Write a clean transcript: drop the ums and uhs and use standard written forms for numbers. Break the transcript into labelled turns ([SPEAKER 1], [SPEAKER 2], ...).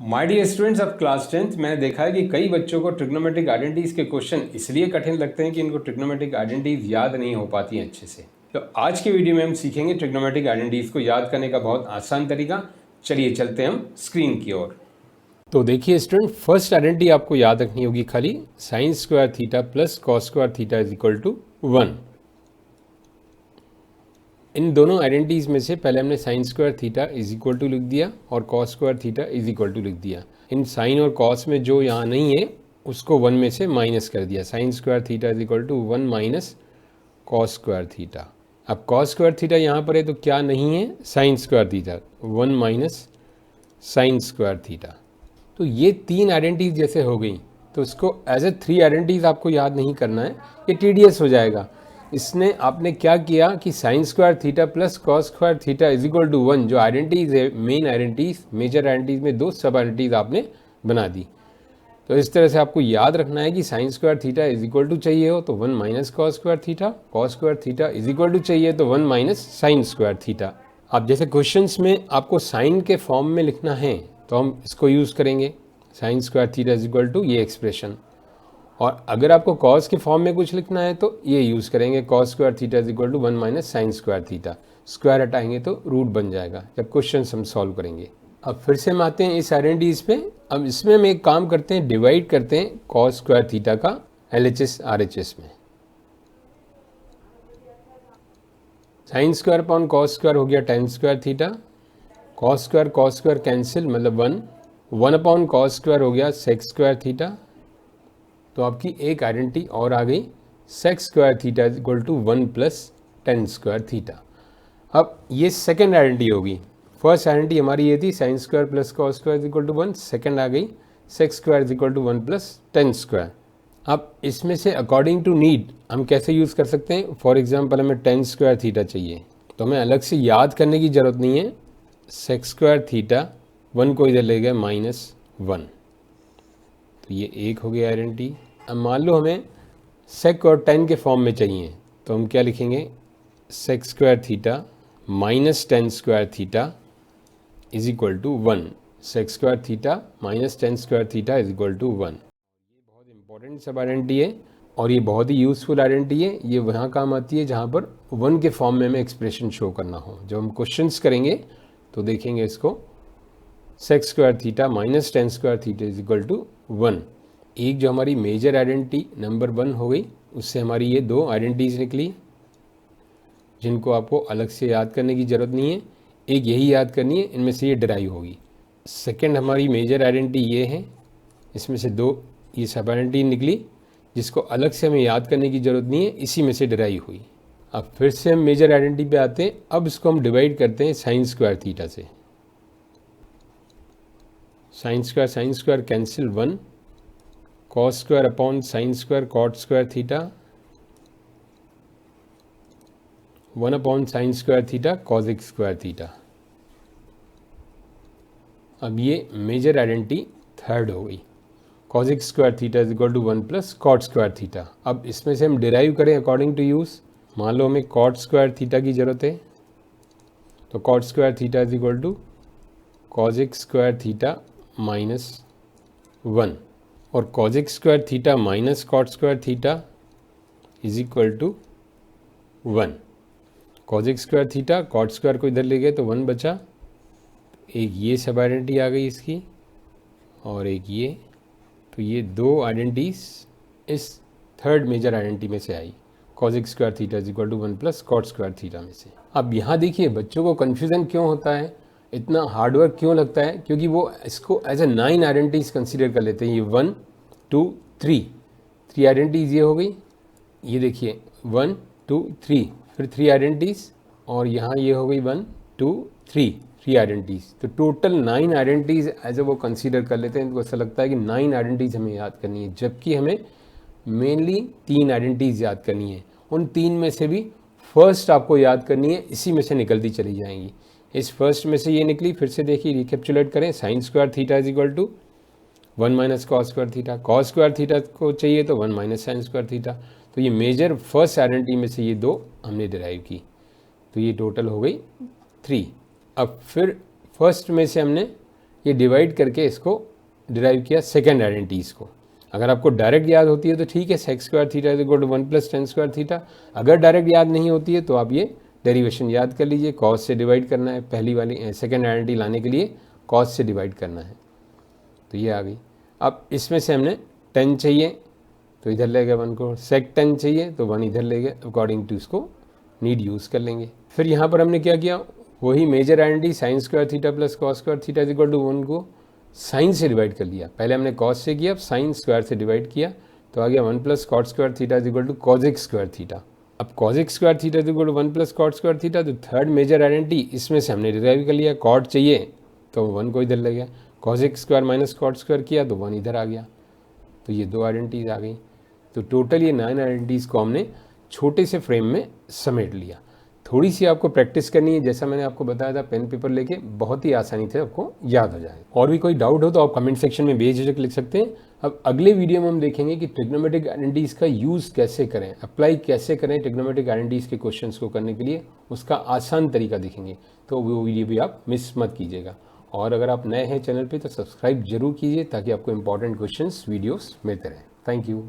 [SPEAKER 1] My dear students of class 10th, मैंने देखा है कि कई बच्चों को ट्रिग्नोमेट्रिक आइडेंटिटीज के क्वेश्चन इसलिए कठिन लगते हैं कि इनको ट्रिग्नोमेट्रिक आइडेंटिटीज याद नहीं हो पाती हैं अच्छे से। तो आज के वीडियो में हम सीखेंगे ट्रिग्नोमेट्रिक आइडेंटिटीज को याद करने का बहुत आसान तरीका। चलिए चलते हैं हम स्क्रीन की ओर। तो देखिए स्टूडेंट, फर्स्ट आइडेंटिटी आपको याद रखनी होगी खाली sine square theta plus cos square theta is equal to 1। इन दोनों आइडेंटिटीज में से पहले हमने sine square theta is equal to लिख दिया और cos square theta is equal to लिख दिया। इन साइन और कॉस में जो यहाँ नहीं है उसको 1 में से माइनस कर दिया। Sine square theta is equal to 1 minus cos square theta. अब कॉस स्क्वायर थीटा यहाँ पर है तो क्या नहीं है, sine square theta, 1 minus sine square theta. तो ये तीन आइडेंटिटीज जैसे हो गई तो इसको एज ए 3 आइडेंटिटीज आपको याद नहीं करना है, ये टीडीएस हो जाएगा। इसने आपने क्या किया कि sine square theta plus cos square theta is equal to 1 जो आइडेंटिटीज है, मेन आइडेंटिटीज, मेजर आइडेंटिटीज में 2 सब आइडेंटिटीज आपने बना दी। तो इस तरह से आपको याद रखना है कि sine square theta is equal to चाहिए हो तो 1 minus cos square theta, cos square theta is equal to चाहिए तो 1 माइनस साइन स्क्वायर थीटा। अब जैसे क्वेश्चंस में आपको साइन के फॉर्म में लिखना है तो हम इसको यूज़ करेंगे, sine square theta is equal to ये एक्सप्रेशन। और अगर आपको कॉस के फॉर्म में कुछ लिखना है तो ये यूज़ करेंगे, cos square theta is equal to 1 minus sine square theta. Square हटाएंगे तो रूट बन जाएगा जब क्वेश्चन हम सॉल्व करेंगे। अब फिर से हम आते हैं इस आइडेंटिटीज पे। अब इसमें हम एक काम करते हैं, डिवाइड करते हैं कॉस स्क्वायर थीटा का LHS RHS में। Sine square upon cos square हो गया ten square theta, cos square cancel मतलब 1 अपॉन कॉस स्क्वायर हो गया सेक स्क्वायर थीटा। तो आपकी एक आइडेंटिटी और आ गई, sec square theta is equal to 1 plus tan square theta. अब ये सेकेंड आइडेंटिटी होगी। फर्स्ट आइडेंटिटी हमारी ये थी sine square plus cos square is equal to 1, second आ गई sec square is equal to 1 plus tan square. अब इसमें से अकॉर्डिंग टू नीड हम कैसे यूज़ कर सकते हैं। फॉर एग्जाम्पल हमें टेन स्क्वायर थीटा चाहिए तो हमें अलग से याद करने की ज़रूरत नहीं है। सेक स्क्वायर थीटा 1 को इधर ले गए -1, तो ये एक हो गया आइडेंटिटी। अब मान लो हमें सेक और टेन के फॉर्म में चाहिए तो हम क्या लिखेंगे, sec square theta minus tan square theta is equal to 1। Sec square theta minus tan square theta is equal to 1। ये बहुत इंपॉर्टेंट सब आइडेंटिटी है और ये बहुत ही यूज़फुल आइडेंटिटी है। ये वहाँ काम आती है जहाँ पर 1 के फॉर्म में हमें एक्सप्रेशन शो करना हो। जब हम क्वेश्चंस करेंगे तो देखेंगे इसको, sec square theta minus tan square theta is equal to 1। एक जो हमारी मेजर आइडेंटिटी नंबर 1 हो गई, उससे हमारी ये 2 आइडेंटिटीज निकली जिनको आपको अलग से याद करने की ज़रूरत नहीं है, एक यही याद करनी है, इनमें से ये डिराइव होगी। सेकंड हमारी मेजर आइडेंटिटी ये है, इसमें से 2 ये सब आइडेंटिटी निकली जिसको अलग से हमें याद करने की ज़रूरत नहीं है, इसी में से डिराइव हुई। अब फिर से हम मेजर आइडेंटिटी पे आते हैं। अब इसको हम डिवाइड करते हैं साइन स्क्वायर थीटा से। Sine square cancel 1, cos square upon sine square cot square theta, 1 upon sine square theta cosec square theta. अब ये मेजर आइडेंटिटी थर्ड हो गई, cosec square theta is equal to 1 plus cot square theta. अब इसमें से हम derive करें according to use. मान लो हमें कॉट स्क्वायर थीटा की ज़रूरत है तो cot square theta is equal to cosec square theta -1 और cosec square theta minus cot square theta is equal to 1। Cosec square theta cot square को इधर ले गए तो 1 बचा। एक ये सब आइडेंटिटी आ गई इसकी और एक ये, तो ये 2 आइडेंटिटीज इस थर्ड मेजर आइडेंटिटी में से आई, cosec square theta is equal to 1 plus cot square theta में से। अब यहाँ देखिए बच्चों को कन्फ्यूज़न क्यों होता है, इतना हार्डवर्क क्यों लगता है, क्योंकि वो इसको एज ए 9 आइडेंटिटीज कंसीडर कर लेते हैं। ये 1 2 3 आइडेंटिटीज ये हो गई, ये देखिए 1 2 3, फिर 3 आइडेंटिटीज और यहाँ ये हो गई 1 2 3 आइडेंटिटीज। तो टोटल 9 आइडेंटिटीज एज ए वो कंसीडर कर लेते हैं। तो ऐसा लगता है कि 9 आइडेंटिटीज हमें याद करनी है, जबकि हमें मेनली 3 आइडेंटिटीज याद करनी है। उन 3 में से भी फर्स्ट आपको याद करनी है, इसी में से निकलती चली जाएंगी। इस फर्स्ट में से ये निकली, फिर से देखिए रिकैप्चुलेट करें, sine square theta is equal to 1 minus cos square theta, cos square theta को चाहिए तो 1 माइनस साइन स्क्वायर थीटा। तो ये मेजर फर्स्ट आइडेंटिटी में से ये 2 हमने डिराइव की, तो ये टोटल हो गई 3। अब फिर फर्स्ट में से हमने ये डिवाइड करके इसको डिराइव किया सेकेंड आइडेंटिटीज़ को। अगर आपको डायरेक्ट याद होती है तो ठीक है, sec square theta is equal to 1 + tan square theta. अगर डायरेक्ट याद नहीं होती है तो आप ये डेरिवेशन याद कर लीजिए, कॉस से डिवाइड करना है, पहली वाली सेकेंड आइडेंटिटी लाने के लिए कॉस से डिवाइड करना है, तो ये आ गई। अब इसमें से हमने 10 चाहिए तो इधर ले गए 1 को, सेक 10 चाहिए तो 1 इधर ले गए, अकॉर्डिंग टू इसको नीड यूज़ कर लेंगे। फिर यहाँ पर हमने क्या किया, वही major identity sine square theta plus cos square theta is equal to 1 को साइन से डिवाइड कर लिया। पहले हमने कॉस से किया, अब साइन स्क्वायर से डिवाइड किया तो आ गया 1 + cot square theta is equal to cosec square theta. अब cosec square theta is equal to 1 + cot square theta, तो थर्ड मेजर आइडेंटिटी इसमें से हमने डिराइव कर लिया। कॉट चाहिए तो 1 को इधर ले गया, kojic square minus cot square किया तो 1 इधर आ गया, तो ये 2 आइडेंटिटीज आ गई। तो टोटल ये 9 आइडेंटिटीज़ को हमने छोटे से फ्रेम में समेट लिया। थोड़ी सी आपको प्रैक्टिस करनी है, जैसा मैंने आपको बताया था, पेन पेपर लेके बहुत ही आसानी से आपको याद हो जाए। और भी कोई डाउट हो तो आप कमेंट सेक्शन में बेझिझक लिख सकते हैं। अब अगले वीडियो में हम देखेंगे कि ट्रिग्नोमेट्रिक आइडेंटिटीज़ का यूज़ कैसे करें, अप्लाई कैसे करें ट्रिग्नोमेट्रिक आइडेंटिटीज़ के क्वेश्चंस को करने के लिए, उसका आसान तरीका देखेंगे। तो वो वीडियो भी आप मिस मत कीजिएगा। और अगर आप नए हैं चैनल पे तो सब्सक्राइब जरूर कीजिए ताकि आपको इंपॉर्टेंट क्वेश्चंस वीडियोस मिलते रहें। Thank you.